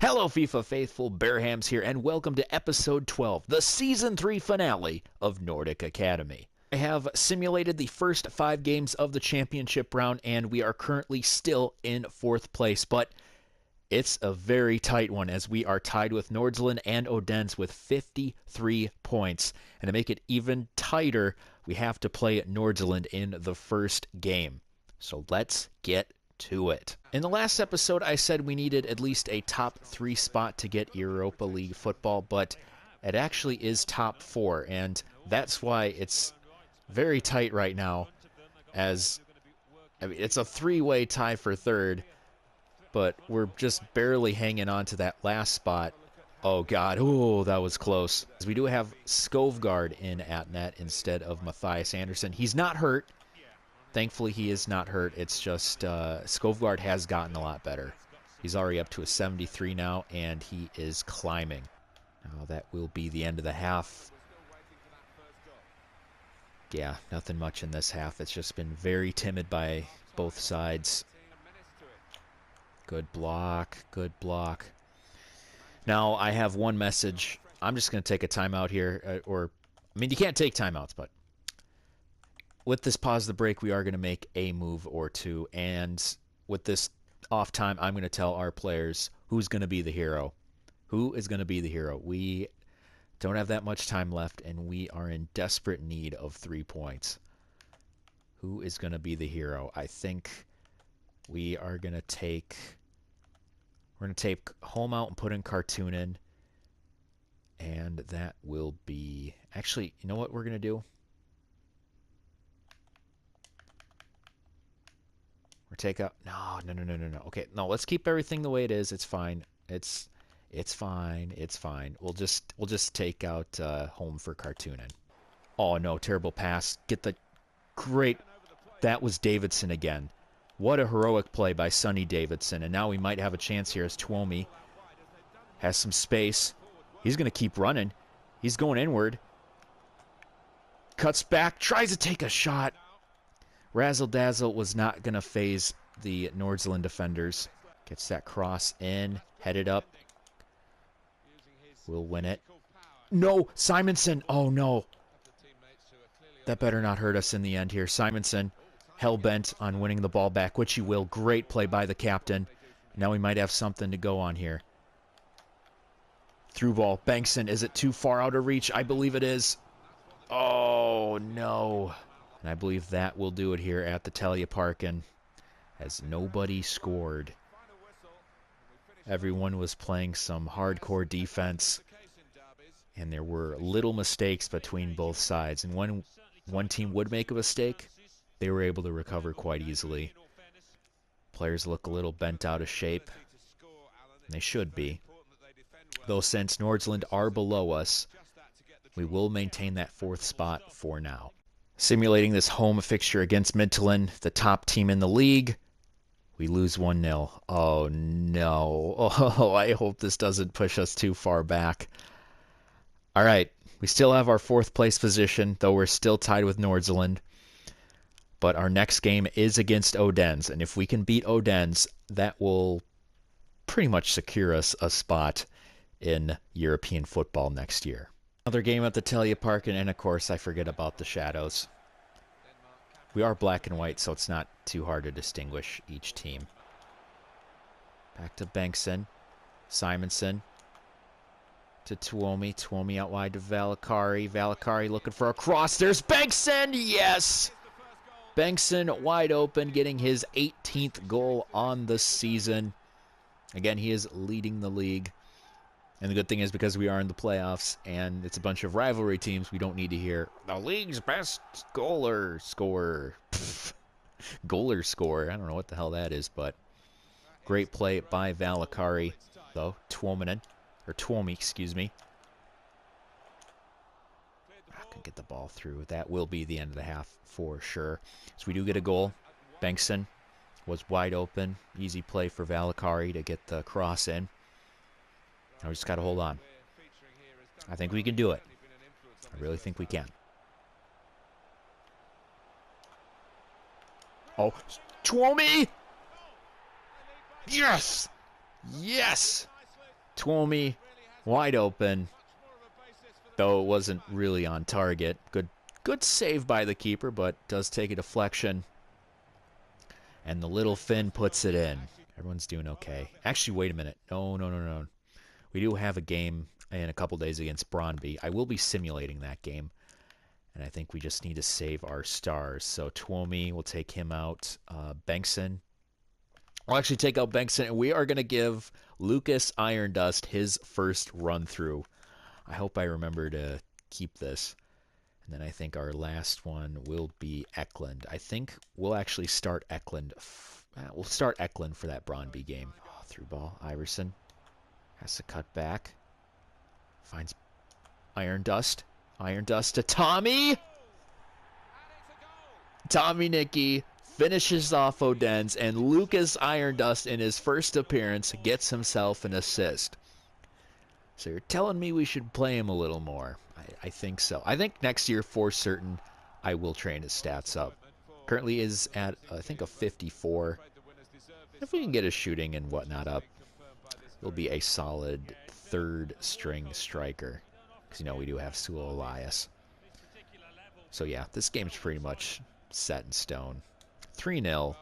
Hello FIFA faithful, Bearhamms here, and welcome to episode 12, the season 3 finale of Nordic Academy. I have simulated the first 5 games of the championship round, and we are currently still in 4th place, but it's a very tight one as we are tied with Nordsjælland and Odense with 53 points. And to make it even tighter, we have to play Nordsjælland in the first game. So let's get to it. In the last episode, I said we needed at least a top 3 spot to get Europa League football, but it actually is top 4, and that's why it's very tight right now, as it's a 3-way tie for 3rd, but we're just barely hanging on to that last spot. Oh god, oh, that was close. We do have Vestergaard in at net instead of Mathias Andersson. He's not hurt. Thankfully, he is not hurt. It's just Vestergaard has gotten a lot better. He's already up to a 73 now, and he is climbing. Now, that will be the end of the half. Yeah, nothing much in this half. It's just been very timid by both sides. Good block, good block. Now, I have one message. I'm just going to take a timeout here. I mean, you can't take timeouts, but with this pause the break, we are going to make a move or two. And with this off time, I'm going to tell our players who's going to be the hero. Who is going to be the hero? We don't have that much time left, and we are in desperate need of 3 points. Who is going to be the hero? I think we are going to take... We're going to take home out and put in Cartoon in. And that will be... Actually, you know what we're going to do? Or take out... No. Okay, no, let's keep everything the way it is. It's fine. It's fine. It's fine. We'll just take out home for Cartoon in. Oh, no, terrible pass. Get the... Great... That was Davidson again. What a heroic play by Sonny Davidson. And now we might have a chance here as Tuomi has some space. He's going to keep running. He's going inward. Cuts back. Tries to take a shot. Razzle Dazzle was not going to phase the Nordsjælland defenders. Gets that cross in. Headed up. We'll win it. No! Simonson! Oh, no. That better not hurt us in the end here. Simonson, hell-bent on winning the ball back, which he will. Great play by the captain. Now we might have something to go on here. Through ball. Bengtsson, is it too far out of reach? I believe it is. Oh, no. And I believe that will do it here at the Teljeparken, as nobody scored. Everyone was playing some hardcore defense, and there were little mistakes between both sides. And when one team would make a mistake, they were able to recover quite easily. Players look a little bent out of shape, and they should be. Though since Nordsjælland are below us, we will maintain that 4th spot for now. Simulating this home fixture against Midtjylland, the top team in the league. We lose 1-0. Oh, no. Oh, I hope this doesn't push us too far back. All right. We still have our 4th place position, though we're still tied with Nordsjælland. But our next game is against Odense. And if we can beat Odense, that will pretty much secure us a spot in European football next year. Another game at the Teljeparken, and of course, I forget about the shadows. We are black and white, so it's not too hard to distinguish each team. Back to Bengtsson. Simonson. To Tuomi. Tuomi out wide to Valakari. Valakari looking for a cross. There's Bengtsson! Yes! Bengtsson wide open, getting his 18th goal on the season. Again, he is leading the league. And the good thing is, because we are in the playoffs and it's a bunch of rivalry teams, we don't need to hear the league's best goaler scorer. Goaler scorer. I don't know what the hell that is, but great play by Valakari, though. Tuomi, excuse me. I can get the ball through. That will be the end of the half for sure. So we do get a goal. Bengtsson was wide open. Easy play for Valakari to get the cross in. Now we just got to hold on. I think we can do it. I really think we can. Oh, Tuomi! Yes! Yes! Tuomi, wide open. Though it wasn't really on target. Good save by the keeper, but does take a deflection. And the little Finn puts it in. Everyone's doing okay. Actually, wait a minute. No. We do have a game in a couple days against Brøndby. I will be simulating that game. And I think we just need to save our stars. So Tuomi, we'll take him out. Bengtsson. We'll actually take out Bengtsson, and we are going to give Lucas Irondust his first run-through. I hope I remember to keep this. And then I think our last one will be Eklund. I think we'll actually start Eklund. We'll start Eklund for that Brøndby game. Oh, through ball. Iverson has to cut back. Finds Irondust. Irondust to Tommy. Tommy Nicky finishes off Odense, and Lucas Irondust in his first appearance gets himself an assist. So you're telling me we should play him a little more. I think so. I think next year, for certain, I will train his stats up. Currently is at, I think, a 54. If we can get his shooting and whatnot up, he'll be a solid third-string striker. Because, you know, we do have Sewell Elias. So, yeah, this game's pretty much set in stone. 3-0.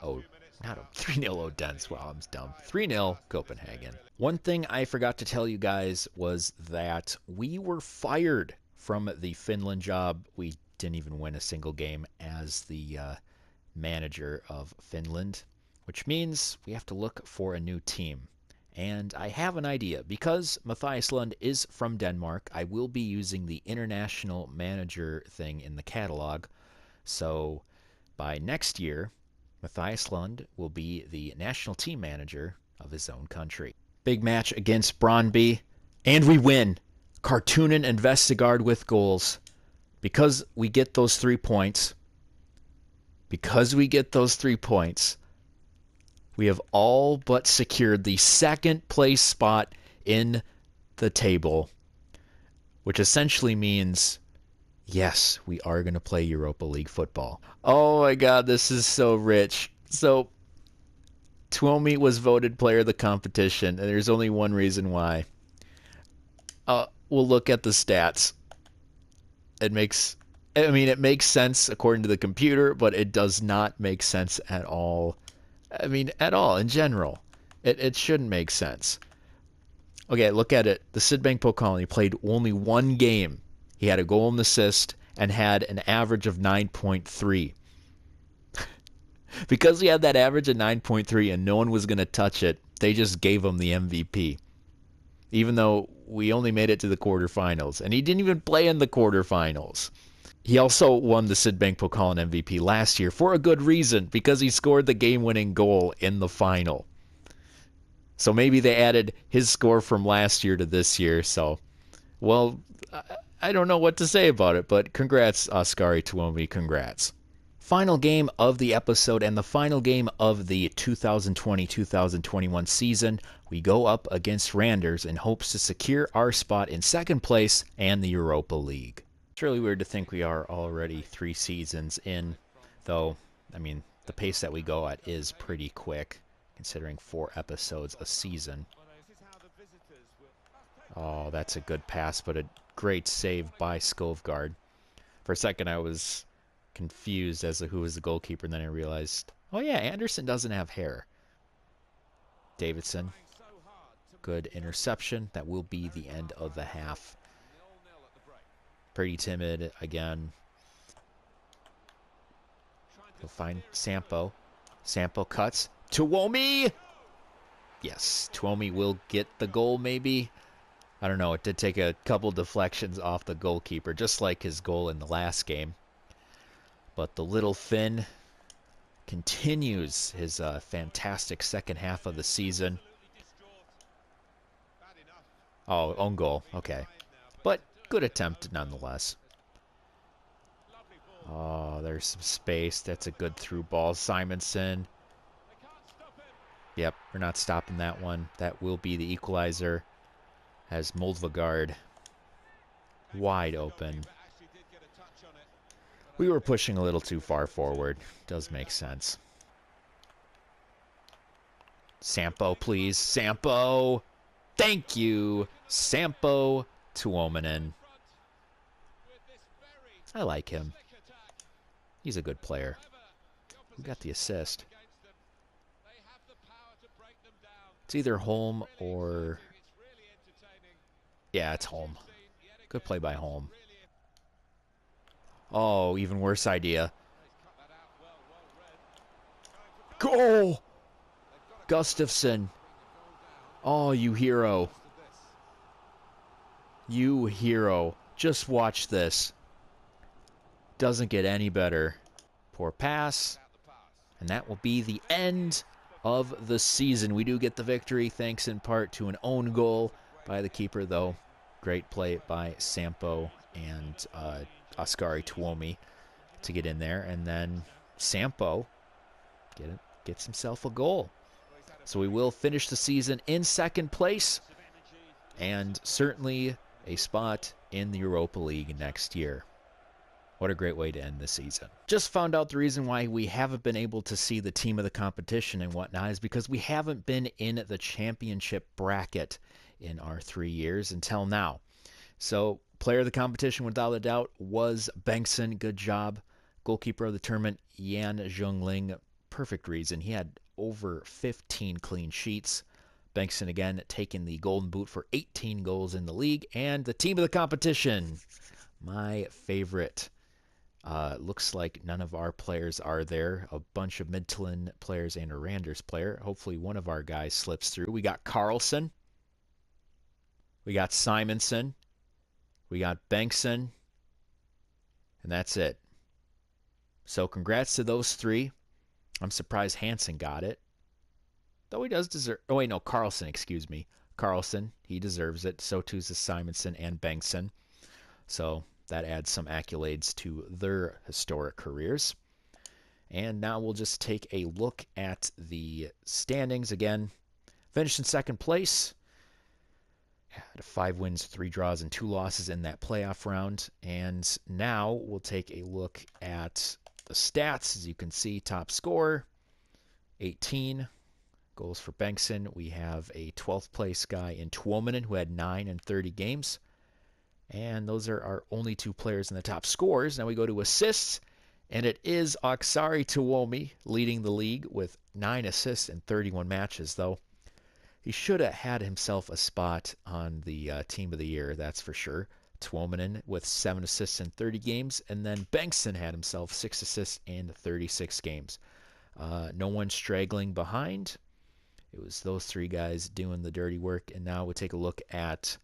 Oh, not a 3-0 Odense. Wow, I'm dumb. 3-0 Copenhagen. One thing I forgot to tell you guys was that we were fired from the Finland job. We didn't even win a single game as the manager of Finland, which means we have to look for a new team. And I have an idea. Because Mathias Lund is from Denmark, I will be using the international manager thing in the catalog. So by next year, Mathias Lund will be the national team manager of his own country. Big match against Brøndby, and we win. Kartunen and Vestergaard with goals. Because we get those 3 points, we have all but secured the second place spot in the table, which essentially means, yes, we are going to play Europa League football. Oh my God, this is so rich. So, Tuomi was voted player of the competition, and there's only one reason why. We'll look at the stats. It makes sense according to the computer, but it does not make sense at all. At all, in general. It shouldn't make sense. Okay, look at it. The Sydbank Pokal, he played only one game. He had a goal and assist and had an average of 9.3. Because he had that average of 9.3 and no one was going to touch it, they just gave him the MVP. Even though we only made it to the quarterfinals. And he didn't even play in the quarterfinals. He also won the Sydbank Pokal MVP last year for a good reason, because he scored the game-winning goal in the final. So maybe they added his score from last year to this year. So, well, I don't know what to say about it, but congrats, Oskari Tuomi, congrats. Final game of the episode and the final game of the 2020-2021 season, we go up against Randers in hopes to secure our spot in second place and the Europa League. It's really weird to think we are already 3 seasons in, though, the pace that we go at is pretty quick, considering 4 episodes a season. Oh, that's a good pass, but a great save by Skovgaard. For a second, I was confused as to who was the goalkeeper, and then I realized, oh yeah, Anderson doesn't have hair. Davidson. Good interception. That will be the end of the half. Pretty timid again. He'll find Sampo. Sampo cuts. Tuomi! Yes, Tuomi will get the goal maybe. I don't know. It did take a couple deflections off the goalkeeper, just like his goal in the last game. But the little Finn continues his fantastic second half of the season. Oh, own goal. Okay. But good attempt nonetheless. Oh, there's some space. That's a good through ball. Simonson. Yep, we're not stopping that one. That will be the equalizer as Vestergaard wide open. We were pushing a little too far forward. Does make sense. Sampo, please. Sampo! Thank you, Sampo Tuominen. I like him. He's a good player. Who got the assist? It's either Holm or... Yeah, it's Holm. Good play by Holm. Oh, even worse idea. Goal! Gustafsson. Oh, you hero. You hero. Just watch this. Doesn't get any better. Poor pass. And that will be the end of the season. We do get the victory thanks in part to an own goal by the keeper, though. Great play by Sampo and Oskari Tuomi to get in there. And then Sampo gets himself a goal. So we will finish the season in second place and certainly a spot in the Europa League next year. What a great way to end the season. Just found out the reason why we haven't been able to see the team of the competition and whatnot is because we haven't been in the championship bracket in our 3 years until now. So player of the competition without a doubt was Bengtsson. Good job. Goalkeeper of the tournament, Jan Jungling. Perfect reason. He had over 15 clean sheets. Bengtsson again taking the golden boot for 18 goals in the league. And the team of the competition, my favorite. Looks like none of our players are there. A bunch of Midtjylland players and a Randers player. Hopefully one of our guys slips through. We got Carlson. We got Simonson. We got Bengtsson. And that's it. So congrats to those three. I'm surprised Hansen got it. Though he does deserve... Oh, wait, no, Carlson, excuse me. Carlson, he deserves it. So too does Simonson and Bengtsson. So that adds some accolades to their historic careers. And now we'll just take a look at the standings again. Finished in second place. Had 5 wins, 3 draws, and 2 losses in that playoff round. And now we'll take a look at the stats. As you can see, top scorer, 18 goals for Bengtsson. We have a 12th place guy in Tuominen who had 9 in 30 games. And those are our only 2 players in the top scores. Now we go to assists, and it is Oksari Tuomi leading the league with 9 assists in 31 matches, though. He should have had himself a spot on the team of the year, that's for sure. Tuominen with 7 assists in 30 games, and then Bengtsson had himself 6 assists in 36 games. No one straggling behind. It was those 3 guys doing the dirty work, and now we'll take a look at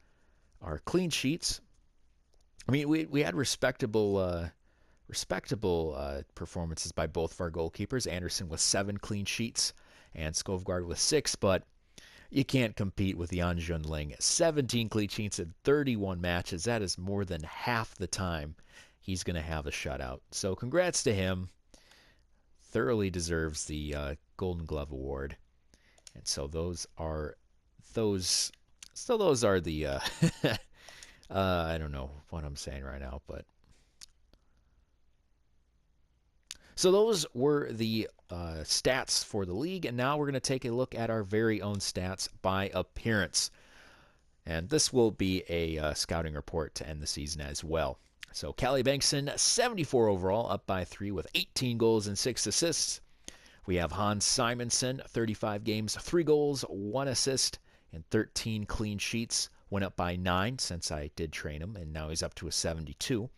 our clean sheets. I mean, we had respectable performances by both of our goalkeepers. Anderson with 7 clean sheets and Skovgaard with 6, but you can't compete with Jan Jungling. 17 clean sheets in 31 matches. That is more than half the time he's going to have a shutout. So congrats to him. Thoroughly deserves the Golden Glove Award. And so those are the I don't know what I'm saying right now, but so those were the stats for the league, and now we're going to take a look at our very own stats by appearance. And this will be a scouting report to end the season as well. So Calle Bengtsson, 74 overall, up by 3 with 18 goals and 6 assists. We have Hans Simonsen, 35 games, 3 goals, 1 assist, and 13 clean sheets. Went up by 9 since I did train him, and now he's up to a 72.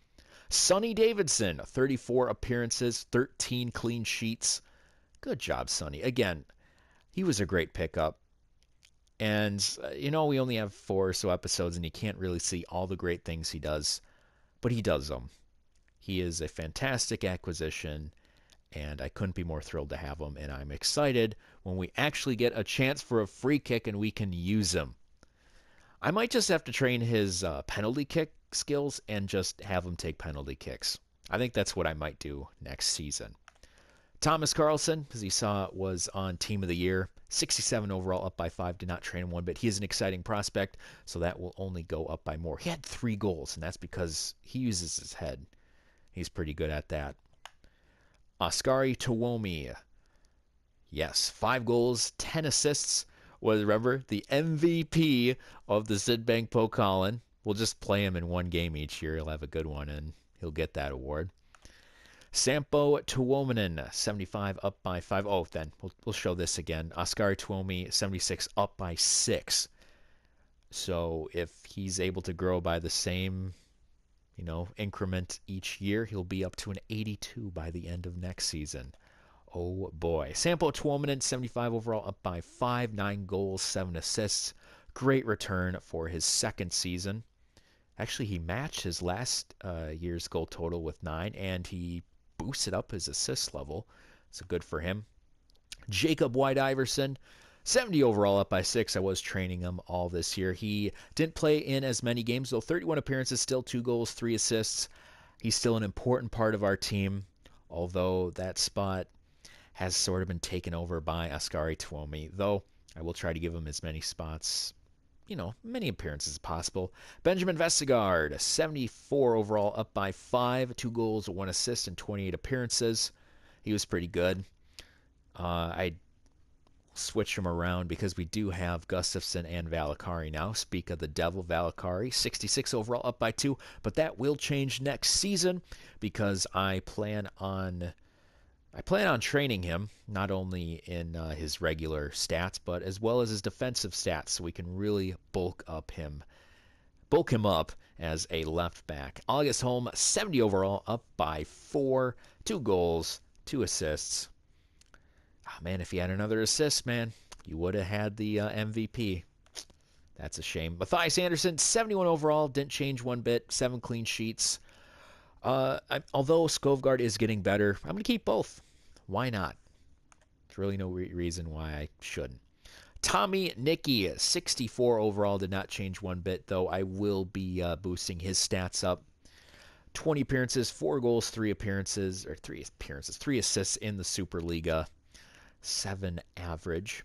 Sonny Davidson, 34 appearances, 13 clean sheets. Good job, Sonny. Again, he was a great pickup. And, we only have 4 or so episodes, and you can't really see all the great things he does. But he does them. He is a fantastic acquisition, and I couldn't be more thrilled to have him. And I'm excited when we actually get a chance for a free kick and we can use him. I might just have to train his penalty kick skills and just have him take penalty kicks. I think that's what I might do next season. Thomas Carlson, as you saw, was on Team of the Year. 67 overall, up by 5. Did not train him one bit. He is an exciting prospect, so that will only go up by more. He had 3 goals, and that's because he uses his head. He's pretty good at that. Oskari Tuomi. Yes, 5 goals, 10 assists. was, remember, the MVP of the Sydbank Pokalen. We'll just play him in one game each year. He'll have a good one, and he'll get that award. Sampo Tuominen, 75 up by 5. Oh, then we'll show this again. Oskari Tuomi, 76 up by 6. So if he's able to grow by the same, increment each year, he'll be up to an 82 by the end of next season. Oh boy. Sampo Tuominen, 75 overall, up by 5, 9 goals, 7 assists. Great return for his second season. Actually, he matched his last year's goal total with 9, and he boosted up his assist level. So good for him. Jacob White Iverson, 70 overall, up by 6. I was training him all this year. He didn't play in as many games, though. 31 appearances, still 2 goals, 3 assists. He's still an important part of our team, although that spot has sort of been taken over by Oskari Tuomi, though I will try to give him as many spots, many appearances as possible. Benjamin Vestergaard, 74 overall, up by 5, 2 goals, 1 assist, and 28 appearances. He was pretty good. I switch him around because we do have Gustafsson and Valakari now. Speak of the devil, Valakari, 66 overall, up by 2, but that will change next season because I plan on training him not only in his regular stats, but as well as his defensive stats, so we can really bulk him up as a left back. August Holm, 70 overall, up by 4, 2 goals, 2 assists. Oh, man, if he had another assist, man, you would have had the MVP. That's a shame. Matthias Anderson, 71 overall, didn't change one bit, 7 clean sheets. Although Skovgaard is getting better, I'm going to keep both. Why not? There's really no reason why I shouldn't. Tommy Nicky, 64 overall, did not change one bit, though I will be boosting his stats up. 20 appearances, 4 goals, 3 assists in the Superliga. 7 average.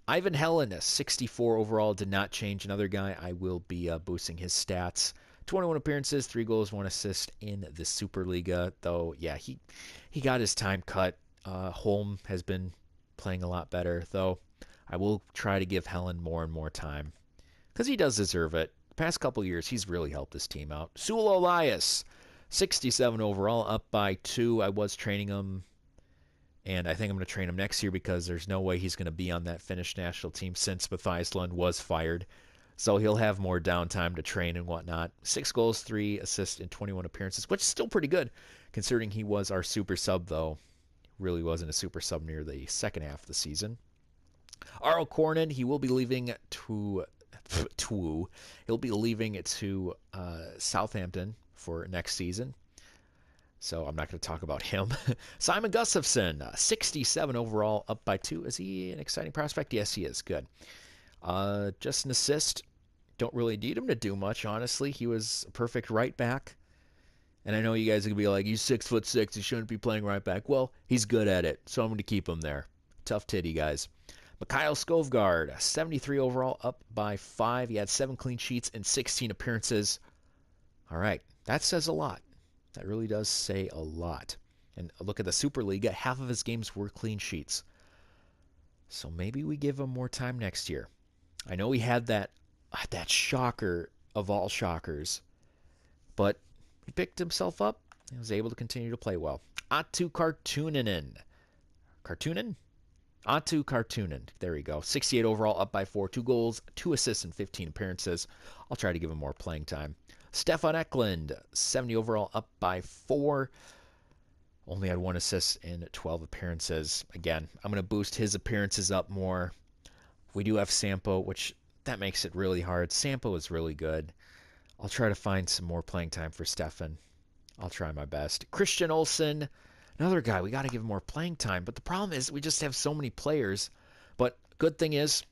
Ivan Helen, 64 overall, did not change. Another guy I will be boosting his stats. 21 appearances, 3 goals, 1 assist in the Superliga. Though, yeah, he got his time cut. Holm has been playing a lot better, though I will try to give Helen more and more time because he does deserve it. The past couple years, he's really helped this team out. Sula Elias, 67 overall, up by 2. I was training him, and I think I'm going to train him next year because there's no way he's going to be on that Finnish national team since Mathias Lund was fired. So he'll have more downtime to train and whatnot. 6 goals, 3 assists in 21 appearances, which is still pretty good considering he was our super sub, though. Really wasn't a super sub near the second half of the season. Arl Cornyn, he will be leaving to Southampton for next season. So I'm not going to talk about him. Simon Gustafsson, 67 overall, up by 2. Is he an exciting prospect? Yes, he is. Good. Just an assist. Don't really need him to do much, honestly. He was a perfect right back. And I know you guys are going to be like, he's 6'6", he shouldn't be playing right back. Well, he's good at it, so I'm going to keep him there. Tough titty, guys. Mikhail Skovgaard, 73 overall, up by 5. He had 7 clean sheets and 16 appearances. All right, that says a lot. That really does say a lot. And look at the Superliga, half of his games were clean sheets. So maybe we give him more time next year. I know he had that shocker of all shockers, but he picked himself up and was able to continue to play well. Aatu Kartunen. Aatu Kartunen. There we go. 68 overall, up by 4. 2 goals, 2 assists, and 15 appearances. I'll try to give him more playing time. Stefan Eklund, 70 overall, up by 4. Only had 1 assist in 12 appearances. Again, I'm going to boost his appearances up more. We do have Sampo, which that makes it really hard. Sampo is really good. I'll try to find some more playing time for Stefan. I'll try my best. Christian Olsen, another guy. We got to give him more playing time. But the problem is we just have so many players. But good thing is,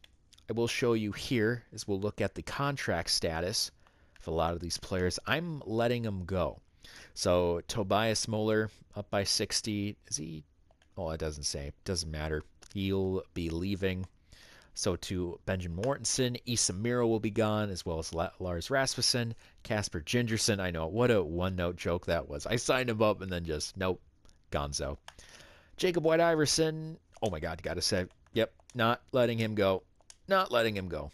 I will show you here, as we'll look at the contract status of a lot of these players. I'm letting them go. So Tobias Moller up by 60. Is he? Oh, it doesn't say. It doesn't matter. He'll be leaving. So to Benjamin Mortensen, Issa Miro will be gone, as well as Lars Rasmussen, Casper Gingerson. I know, what a one-note joke that was. I signed him up and then just, nope, gonzo. Jacob White Iverson, oh my God, gotta say, yep, not letting him go. not letting him go.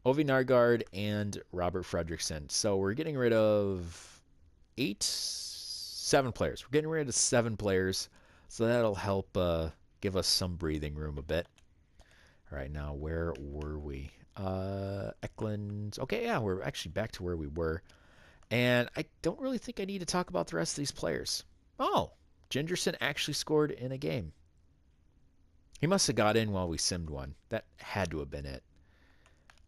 Ovi Nargaard and Robert Fredrickson. So we're getting rid of 7 players. We're getting rid of 7 players. So that'll help give us some breathing room a bit. All right, now where were we? Eklund. Okay, yeah, we're actually back to where we were. And I don't really think I need to talk about the rest of these players. Oh, Gingerson actually scored in a game. He must have got in while we simmed one. That had to have been it.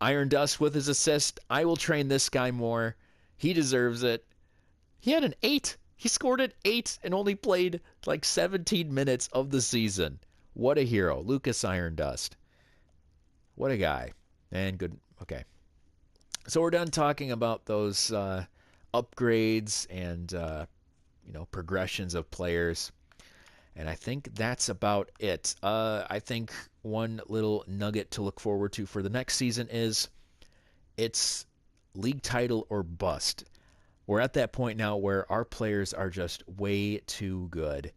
Iron Dust with his assist. I will train this guy more. He deserves it. He had an 8. He scored an 8 and only played like 17 minutes of the season. What a hero. Lucas Iron Dust. What a guy. And good. Okay. So we're done talking about those upgrades and progressions of players. And I think that's about it. I think one little nugget to look forward to for the next season is it's league title or bust. We're at that point now where our players are just way too good,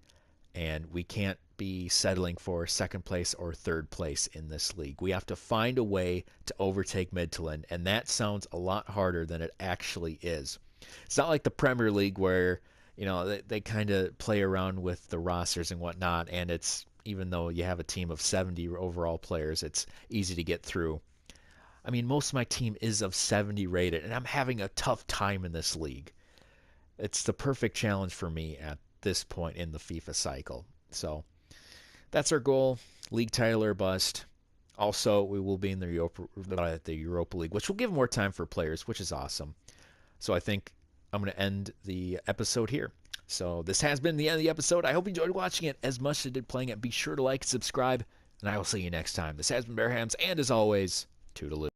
and we can't be settling for second place or third place in this league. We have to find a way to overtake Midtjylland, and that sounds a lot harder than it actually is. It's not like the Premier League where they kind of play around with the rosters and whatnot, and it's, even though you have a team of 70 overall players, it's easy to get through. I mean, most of my team is of 70 rated, and I'm having a tough time in this league. It's the perfect challenge for me at this point in the FIFA cycle. So that's our goal, league title or bust. Also, we will be in the Europa League, which will give more time for players, which is awesome. So I think I'm going to end the episode here. So this has been the end of the episode. I hope you enjoyed watching it as much as I did playing it. Be sure to like and subscribe, and I will see you next time. This has been Bearhamms, and as always, toodaloo.